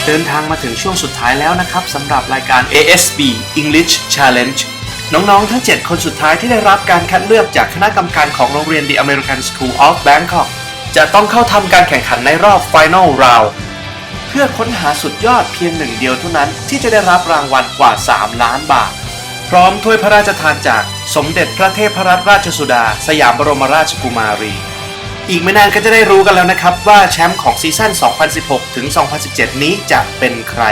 เดินทางมาถึงช่วงสุดท้ายแล้วนะครับสำหรับรายการ ASB English Challenge น้องๆทั้ง 7 คนสุดท้ายที่ได้รับการคัดเลือกจากคณะกรรมการของโรงเรียน The American School of Bangkok จะต้องเข้าทำการแข่งขันในรอบ Final Round เพื่อค้นหาสุดยอดเพียงหนึ่งเดียวเท่านั้นที่จะได้รับรางวัลกว่า 3 ล้านบาทพร้อมถ้วยพระราชทานจากสมเด็จพระเทพรัตนราชสุดาสยามบรมราชกุมารีอีกไม่นานก็จะได้รู้กันแล้วนะครับว่าแชมป์ของซีซั่น 2016 ถึง 2017 นี้จะเป็นใคร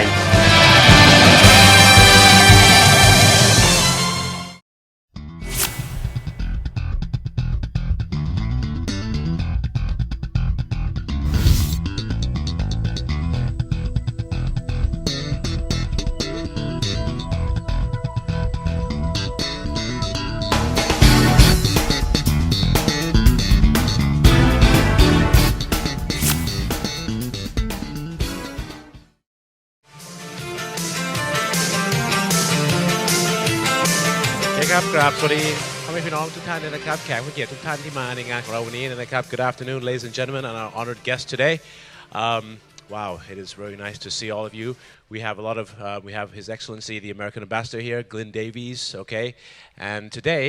ครับกราบสวัสดีพ่อแม่พี่น้องทุกท่านนะครับแขกผู้เกียรติทุกท่านที่มาในงานของเราวันนี้นะครับ Good afternoon ladies and gentlemen and our honored guest today wow it is very nice to see all of you we have a lot of we have His Excellency the American Ambassador here Glyn Davies okay and today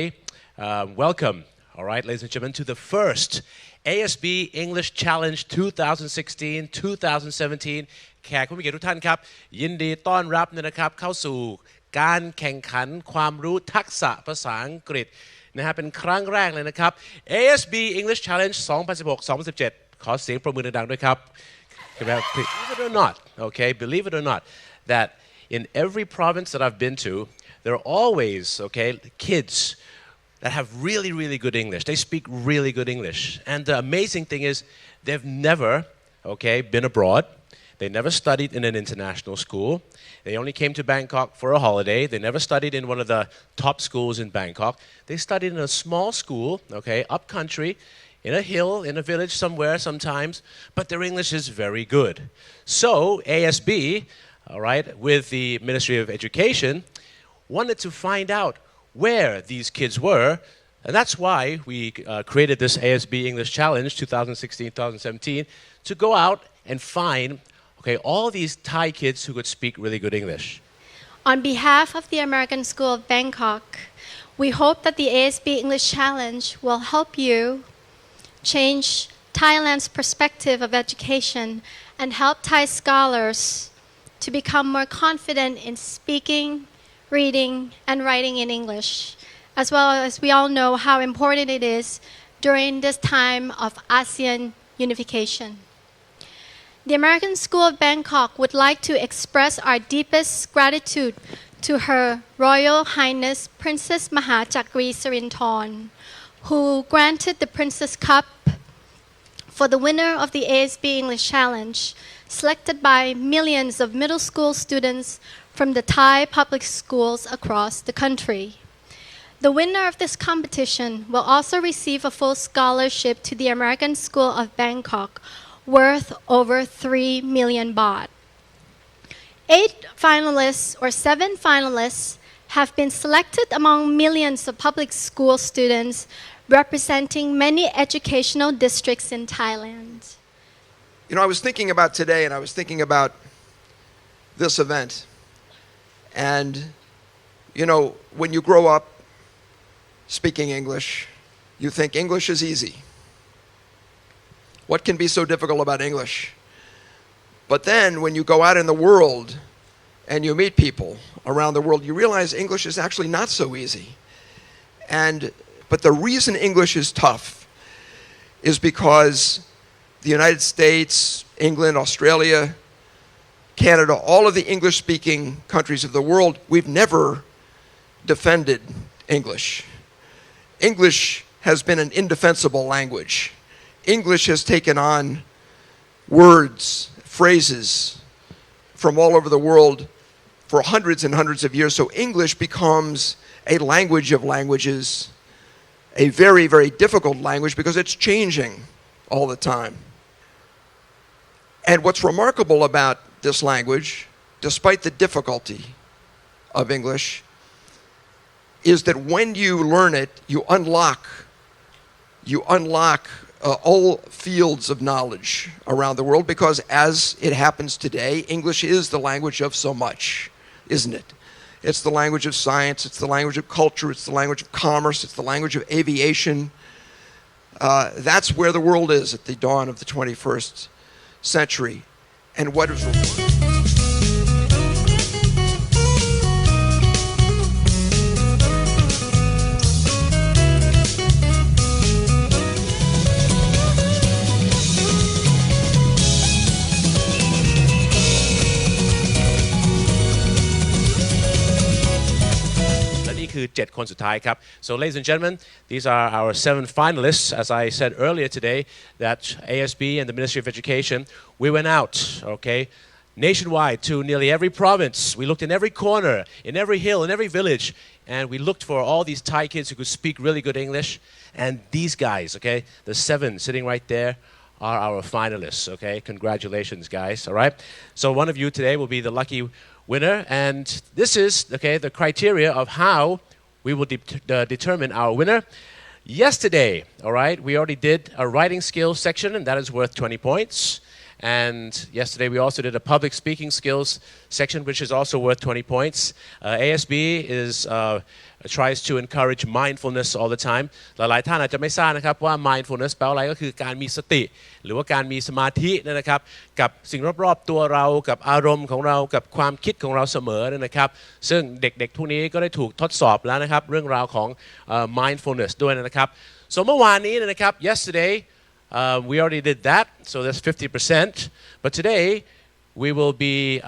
welcome all right ladies and gentlemen to the first ASB English Challenge 2016-2017 แขกผู้มีเกียรติทุกท่านครับยินดีต้อนรับนะครับเข้าสู่การแข่งขันความรู้ทักษะภาษาอังกฤษนะฮะเป็นครั้งแรกเลยนะครับ ASB English Challenge 2016-2017 ขอเสียงปรบมือดังๆด้วยครับ Believe it or not okay believe it or not that in every province that I've been to there are always okay kids that have really good English they speak really good English and the amazing thing is they've never okay been abroad they never studied in an international school. They only came to Bangkok for a holiday. They never studied in one of the top schools in Bangkok. They studied in a small school, okay, up country, in a hill, in a village somewhere sometimes, but their English is very good. So ASB, all right, with the Ministry of Education, wanted to find out where these kids were, and that's why we created this ASB English Challenge 2016-2017 to go out and find okay, all these Thai kids who could speak really good English. On behalf of the American School of Bangkok, we hope that the ASB English Challenge will help you change Thailand's perspective of education and help Thai scholars to become more confident in speaking, reading, and writing in English, as well as we all know how important it is during this time of ASEAN unification. The American School of Bangkok would like to express our deepest gratitude to Her Royal Highness Princess Mahachakri Sirinthorn, who granted the Princess Cup for the winner of the ASB English Challenge, selected by millions of middle school students from the Thai public schools across the country. The winner of this competition will also receive a full scholarship to the American School of Bangkok, worth over 3 million baht. 8 finalists or 7 finalists have been selected among millions of public school students representing many educational districts in Thailand. You know, I was thinking about today and I was thinking about this event. And, you know, when you grow up speaking English, you think English is easy. What can be so difficult about English? But then when you go out in the world and you meet people around the world, you realize English is actually not so easy. But the reason English is tough is because the United States, England, Australia, Canada, all of the English-speaking countries of the world, we've never defended English. English has been an indefensible language. English has taken on words, phrases from all over the world for hundreds and hundreds of years. So English becomes a language of languages, a very, very difficult language because it's changing all the time. And what's remarkable about this language, despite the difficulty of English, is that when you learn it, you unlock all fields of knowledge around the world, because as it happens today, English is the language of so much, isn't it? It's the language of science, it's the language of culture, it's the language of commerce, it's the language of aviation. That's where the world is at the dawn of the 21st century. And what isคือ7คนสุดท้ายครับ so ladies and gentlemen these are our 7 finalists as I said earlier today that ASB and the Ministry of Education we went out okay nationwide to nearly every province we looked in every corner in every hill in every village and we looked for all these Thai kids who could speak really good English and these guys okay the 7 sitting right there are our finalists okay congratulations guys all right so one of you today will be the lucky winner and this is okay the criteria of how we will determine our winner yesterday all right we already did a writing skills section and that is worth 20 points and yesterday we also did a public speaking skills section which is also worth 20 points ASB is tries to encourage mindfulness all the time หลายๆท่านอาจจะไม่ทราบนะครับว่า mindfulness แปลว่าอะไรก็คือการมีสติหรือว่าการมีสมาธินะครับกับสิ่งรอบๆตัวเรากับอารมณ์ของเรากับความคิดของเราเสมอนะครับซึ่งเด็กๆพวกนี้ก็ได้ถูกทดสอบแล้วนะครับเรื่องราวของmindfulness ด้วยนะครับ so เมื่อวานนี้นะครับ yesterday we already did that so that's 50% but today we will be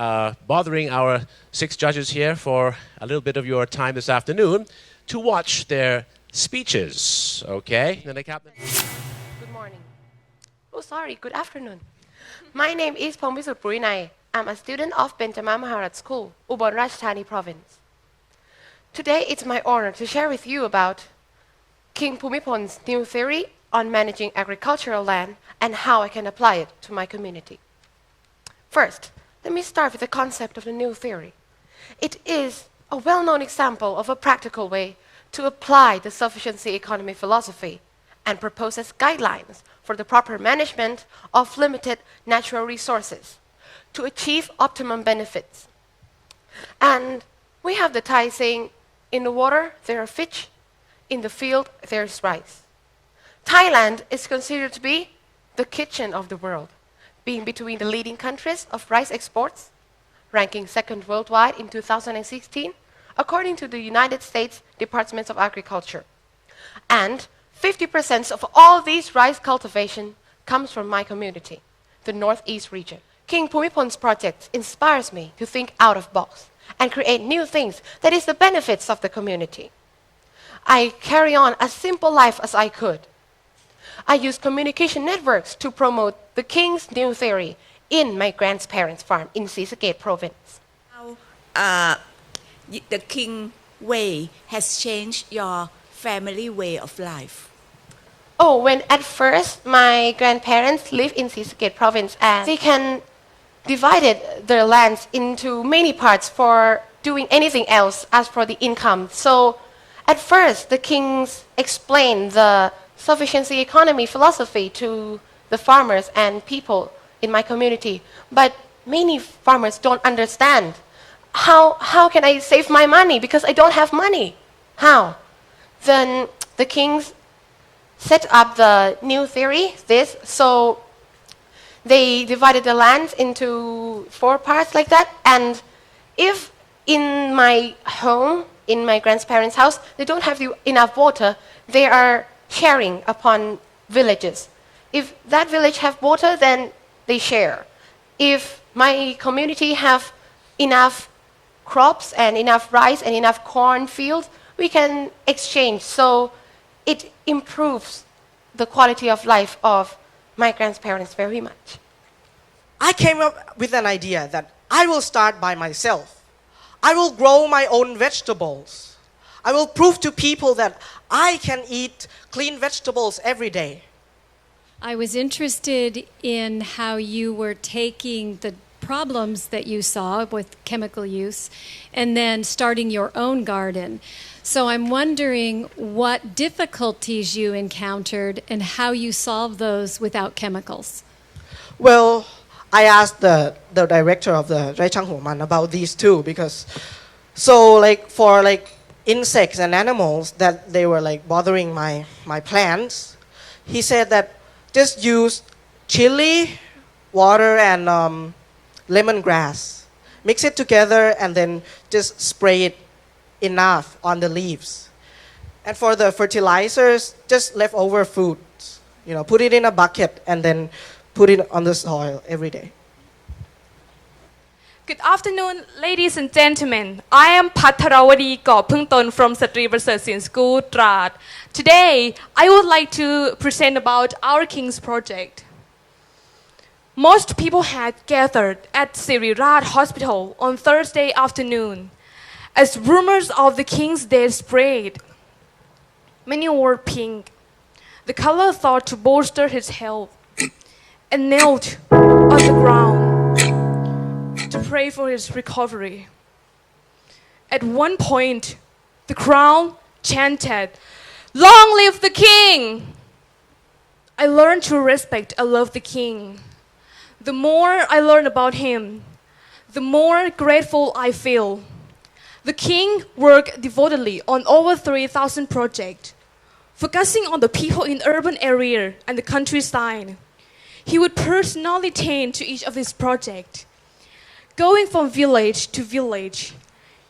bothering our 6 judges here for a little bit of your time this afternoon to watch their speeches. Okay? Good morning. Oh, sorry. Good afternoon. My name is Pongvisut Purinai. I'm a student of Benjamin Maharat School, Ubon Ratchathani Province. Today, it's my honor to share with you about King Bhumipon's new theory on managing agricultural land and how I can apply it to my community. First, let me start with the concept of the new theory. It is a well-known example of a practical way to apply the sufficiency economy philosophy and proposes guidelines for the proper management of limited natural resources to achieve optimum benefits. And we have the Thai saying, in the water there are fish, in the field there is rice. Thailand is considered to be the kitchen of the world, being between the leading countries of rice exports, ranking 2nd worldwide in 2016, according to the United States Department of Agriculture. And 50% of all these rice cultivation comes from my community, the Northeast region. King Bhumipon's project inspires me to think out of box and create new things that is the benefits of the community. I carry on as simple life as I could. I use communication networks to promote the King's new theory in my grandparents' farm in Sisakhet province. How the King way has changed your family way of life? Oh, when at first my grandparents lived in Sisakhet province and they can divided their lands into many parts for doing anything else as for the income. So at first the Kings explained the sufficiency economy philosophy to the farmers and people in my community. But many farmers don't understand. How can I save my money because I don't have money? How? Then the Kings set up the new theory, so they divided the lands into 4 parts like that. And if in my home, in my grandparents' house, they don't have enough water, they are sharing upon villages. If that village have water, then they share. If my community have enough crops and enough rice and enough corn fields, we can exchange. So it improves the quality of life of my grandparents very much. I came up with an idea that I will start by myself. I will grow my own vegetables. I will prove to people that I can eat clean vegetables every day. I was interested in how you were taking the problems that you saw with chemical use and then starting your own garden. So I'm wondering what difficulties you encountered and how you solved those without chemicals. Well, I asked the director of the Rai Chang Ho Man about these too, because so like for like insects and animals that they were like bothering my plants, he said that just use chili, water, and lemongrass. Mix it together and then just spray it enough on the leaves. And for the fertilizers, just leftover food. Put it in a bucket and then put it on the soil every day. Good afternoon, ladies and gentlemen. I am Patharawadi Kaupungton from Satri Prasasin School, Trat. Today, I would like to present about our King's project. Most people had gathered at Siriraj Hospital on Thursday afternoon as rumors of the King's death spread. Many wore pink, the color thought to bolster his health, and knelt on the ground to pray for his recovery. At one point, the crowd chanted, "Long live the King!" I learned to respect and love the King. The more I learn about him, the more grateful I feel. The King worked devotedly on over 3,000 projects, focusing on the people in urban area and the countryside. He would personally tend to each of his projects, going from village to village,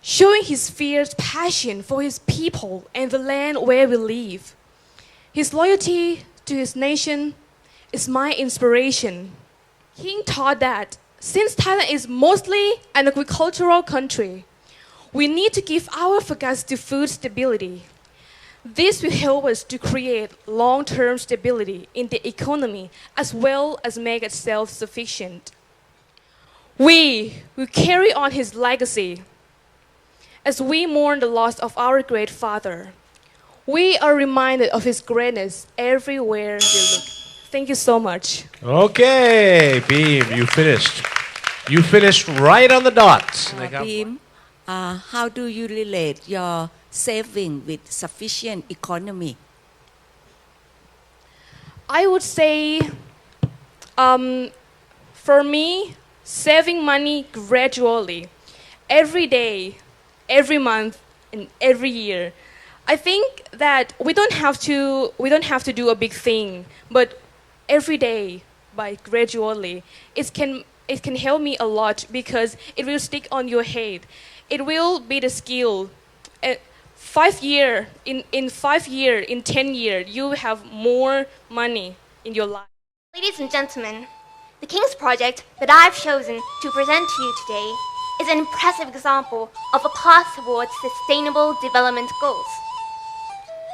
showing his fierce passion for his people and the land where we live. His loyalty to his nation is my inspiration. King taught that since Thailand is mostly an agricultural country, we need to give our focus to food stability. This will help us to create long-term stability in the economy as well as make it self-sufficient. We will carry on his legacy as we mourn the loss of our great father. We are reminded of his greatness everywhere we look. Thank you so much. Okay, Beam, you finished. You finished right on the dot. Beam, how do you relate your saving with sufficient economy? I would say, for me, saving money gradually, every day, every month, and every year. I think that we don't have to do a big thing, but every day, by gradually, it can help me a lot because it will stick on your head. It will be the skill. 5 years, in 5 years, in 10 years, you will have more money in your life. Ladies and gentlemen, the King's project that I've chosen to present to you today is an impressive example of a path towards sustainable development goals.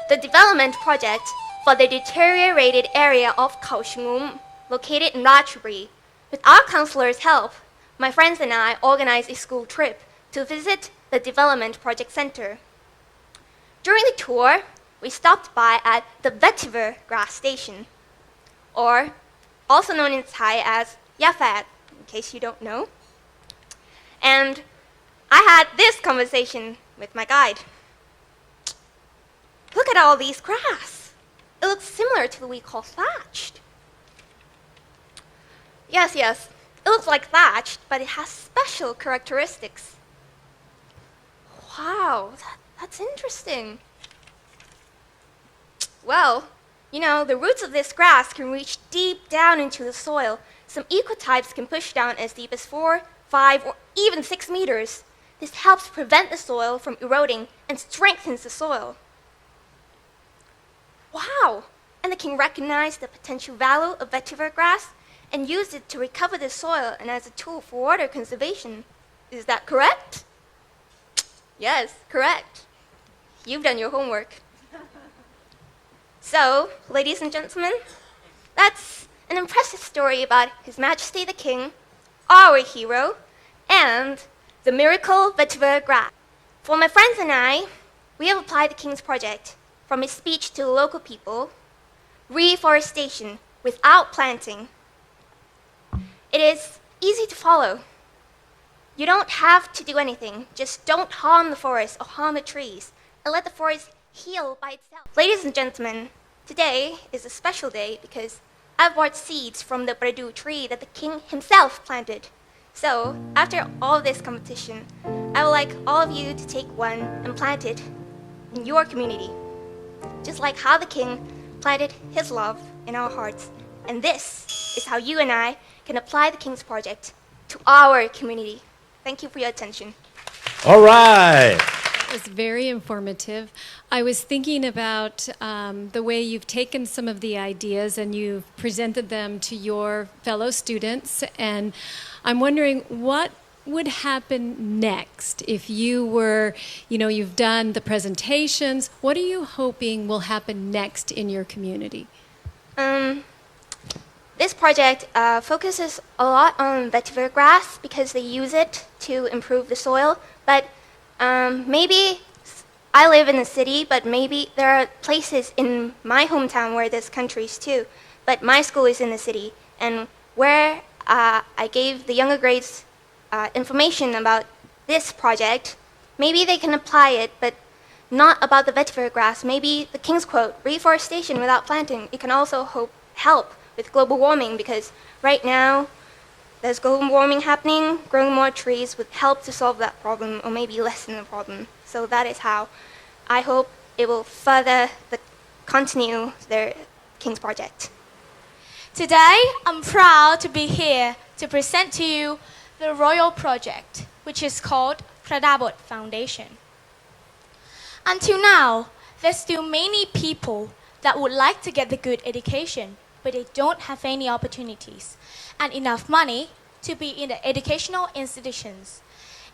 The development project for the deteriorated area of Khao Shingum, located in Ratchaburi. With our counselor's help, my friends and I organized a school trip to visit the Development Project Center. During the tour, we stopped by at the Vetiver Grass Station, or also known in Thai as Yafat, in case you don't know. And I had this conversation with my guide. Look at all these grass. It looks similar to the we call thatched. Yes, it looks like thatched, but it has special characteristics. Wow, that's interesting. Well, the roots of this grass can reach deep down into the soil. Some ecotypes can push down as deep as 4, 5, or even 6 meters. This helps prevent the soil from eroding and strengthens the soil. Wow! And the king recognized the potential value of vetiver grass and used it to recover the soil and as a tool for water conservation. Is that correct? Yes, correct. You've done your homework. So, ladies and gentlemen, that's an impressive story about His Majesty the King, our hero, and the miracle vetiver grass. For my friends and I, we have applied the King's project from his speech to the local people, reforestation without planting. It is easy to follow. You don't have to do anything. Just don't harm the forest or harm the trees, and let the forest heal by itself. Ladies and gentlemen, today is a special day because I've brought seeds from the Predu tree that the king himself planted. So, after all this competition, I would like all of you to take one and plant it in your community. Just like how the king planted his love in our hearts. And this is how you and I can apply the King's Project to our community. Thank you for your attention. All right. It was very informative. I was thinking about the way you've taken some of the ideas and you've presented them to your fellow students. And I'm wondering what would happen next if you were, you've done the presentations. What are you hoping will happen next in your community? This project focuses a lot on vetiver grass because they use it to improve the soil. But maybe I live in the city, but maybe there are places in my hometown where there's countries too. But my school is in the city, and where I gave the younger grades information about this project, maybe they can apply it, but not about the vetiver grass. Maybe the King's quote, reforestation without planting, it can also help with global warming, because right now there's global warming happening. Growing more trees would help to solve that problem or maybe lessen the problem. So that is how I hope it will further continue their King's Project. Today, I'm proud to be here to present to you the Royal Project, which is called Pradabot Foundation. Until now, there's still many people that would like to get the good education, but they don't have any opportunities and enough money to be in the educational institutions.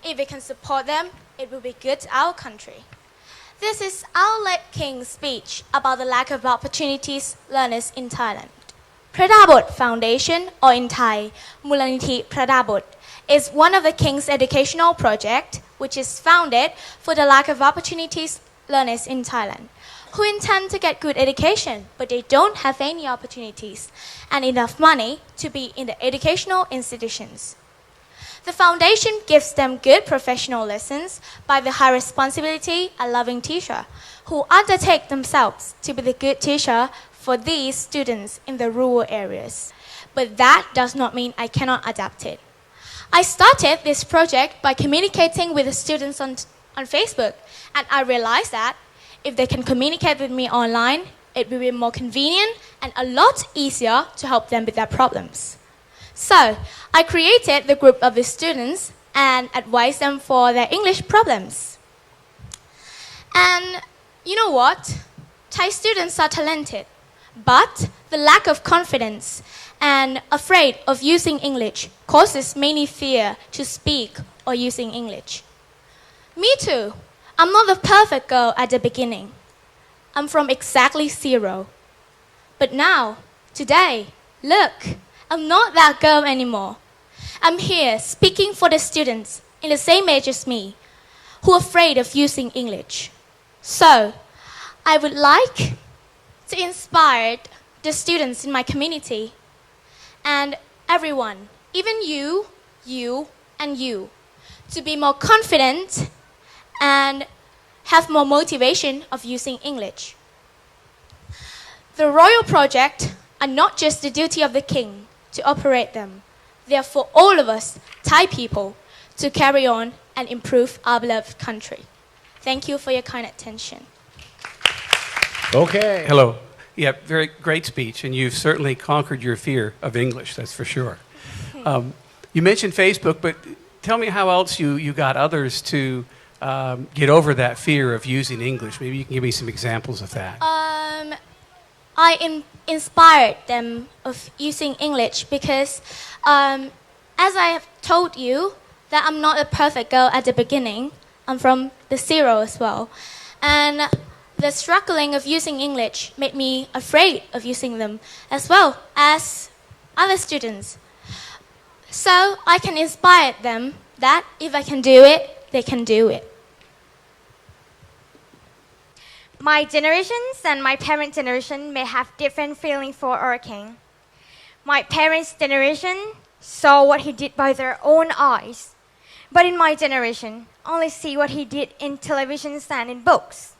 If we can support them, it will be good to our country. This is our late King's speech about the lack of opportunities learners in Thailand. Pradabot Foundation, or in Thai, Mulaniti Pradabot, is one of the King's educational projects which is founded for the lack of opportunities learners in Thailand, who intend to get good education, but they don't have any opportunities and enough money to be in the educational institutions. The foundation gives them good professional lessons by the high responsibility and loving teacher, who undertake themselves to be the good teacher for these students in the rural areas. But that does not mean I cannot adapt it. I started this project by communicating with the students on Facebook, and I realized that if they can communicate with me online, it will be more convenient and a lot easier to help them with their problems. So, I created the group of the students and advised them for their English problems. And you know what? Thai students are talented, but the lack of confidence and afraid of using English causes many fear to speak or using English. Me too. I'm not the perfect girl at the beginning. I'm from exactly zero. But now, today, look, I'm not that girl anymore. I'm here speaking for the students in the same age as me who are afraid of using English. So, I would like to inspire the students in my community and everyone, even you, and you, to be more confident and have more motivation of using English. The Royal Project are not just the duty of the King to operate them. They are for all of us, Thai people, to carry on and improve our beloved country. Thank you for your kind attention. Okay. Hello. Yeah, very great speech, and you've certainly conquered your fear of English, that's for sure. You mentioned Facebook, but tell me how else you got others to get over that fear of using English. Maybe you can give me some examples of that. I inspired them of using English because, as I have told you, that I'm not a perfect girl at the beginning. I'm from the zero as well. And the struggling of using English made me afraid of using them as well as other students. So I can inspire them that if I can do it, they can do it. My generations and my parents' generation may have different feelings for our king. My parents' generation saw what he did by their own eyes. but in my generation, only see what he did in television and in books.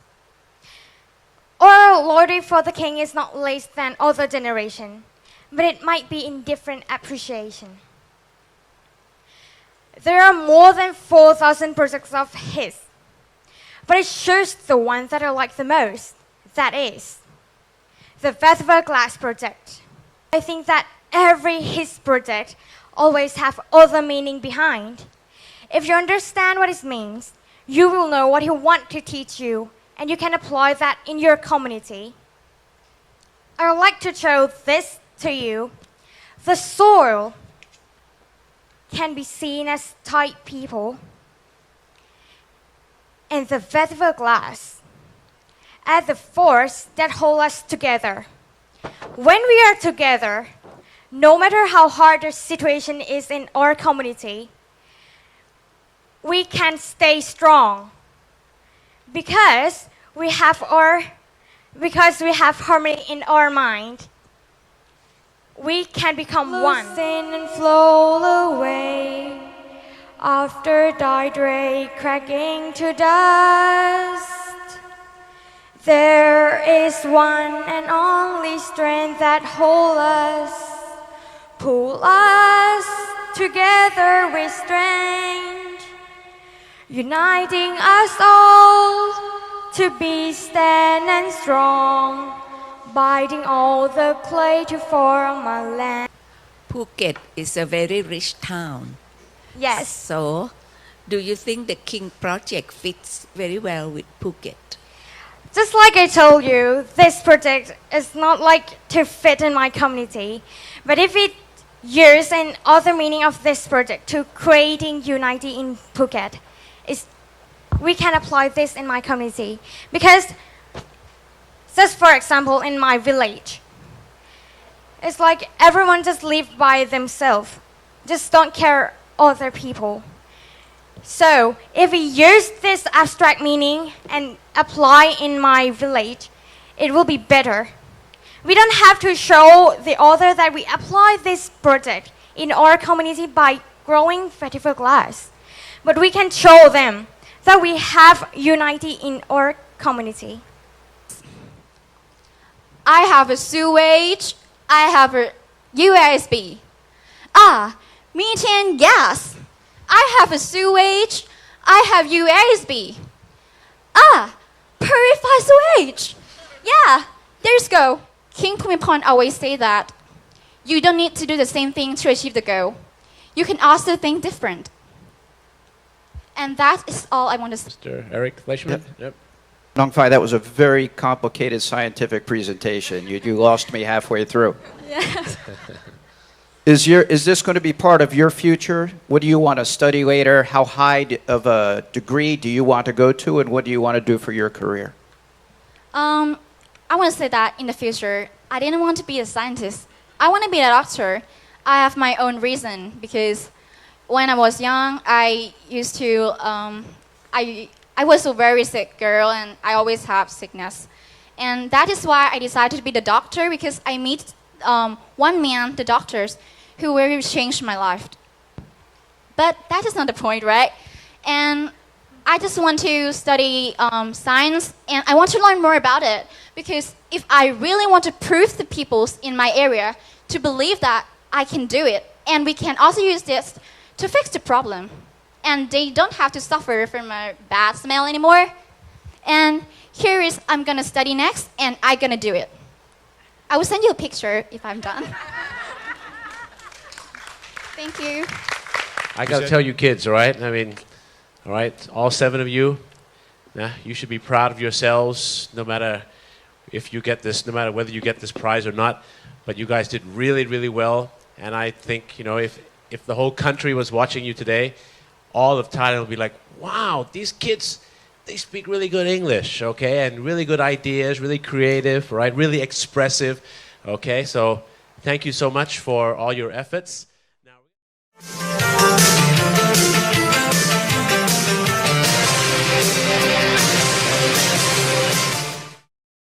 Our loyalty for the king is not less than other generation, but it might be in different appreciation. There are more than 4,000 projects of his, but it shows the ones that I like the most. That is, the Vetiver Glass project. I think that every his project always have other meaning behind. If you understand what it means, you will know what he want to teach you, and you can apply that in your community. I would like to show this to you. The soil can be seen as tight people, and the Vetiver Glass as the force that hold us together. When we are together, no matter how hard the situation is in our community, we can stay strong because we have harmony in our mind. We can become one. Loosen and flow away after died ray cracking to dust. There is one and only strength that holds us, pull us together with strength, uniting us all to be stand and strong, biting all the clay to form a land. Phuket is a very rich town. Yes. So, do you think the King project fits very well with Phuket? Just like I told you, this project is not like to fit in my community, but if it use an other meaning of this project to creating unity in Phuket, we can apply this in my community. Because, just for example, in my village, it's like everyone just live by themselves, just don't care other people. So, if we use this abstract meaning and apply in my village, it will be better. We don't have to show the other that we apply this project in our community by growing vetiver glass, but we can show them that we have unity in our community. I have a sewage. I have a USB. Methane gas. I have a sewage. I have USB. Purified sewage. Yeah, there's go. King Bhumibol always say that. You don't need to do the same thing to achieve the goal. You can also think different. And that is all I want to say. Mr. Eric Fleischman? Yep. Nong Fai, that was a very complicated scientific presentation. You lost me halfway through. Yes. Is this going to be part of your future? What do you want to study later? How high of a degree do you want to go to, and what do you want to do for your career? I want to say that in the future, I didn't want to be a scientist. I want to be a doctor. I have my own reason because when I was young, I used to, I was a very sick girl and I always have sickness. And that is why I decided to be the doctor because I meet one man, the doctors, who really changed my life. But that is not the point, right? And I just want to study science and I want to learn more about it because if I really want to prove to people in my area to believe that I can do it and we can also use this to fix the problem and they don't have to suffer from a bad smell anymore. And here is I'm gonna study next and I'm gonna do it. I will send you a picture if I'm done. Thank you. I got to tell you kids, all right? I mean, all right, all 7 of you, you should be proud of yourselves no matter if you get this, no matter whether you get this prize or not. But you guys did really, really well. And I think, you know, if the whole country was watching you today, all of Thailand would be like, wow, these kids, they speak really good English, okay? And really good ideas, really creative, right? Really expressive, okay? So thank you so much for all your efforts.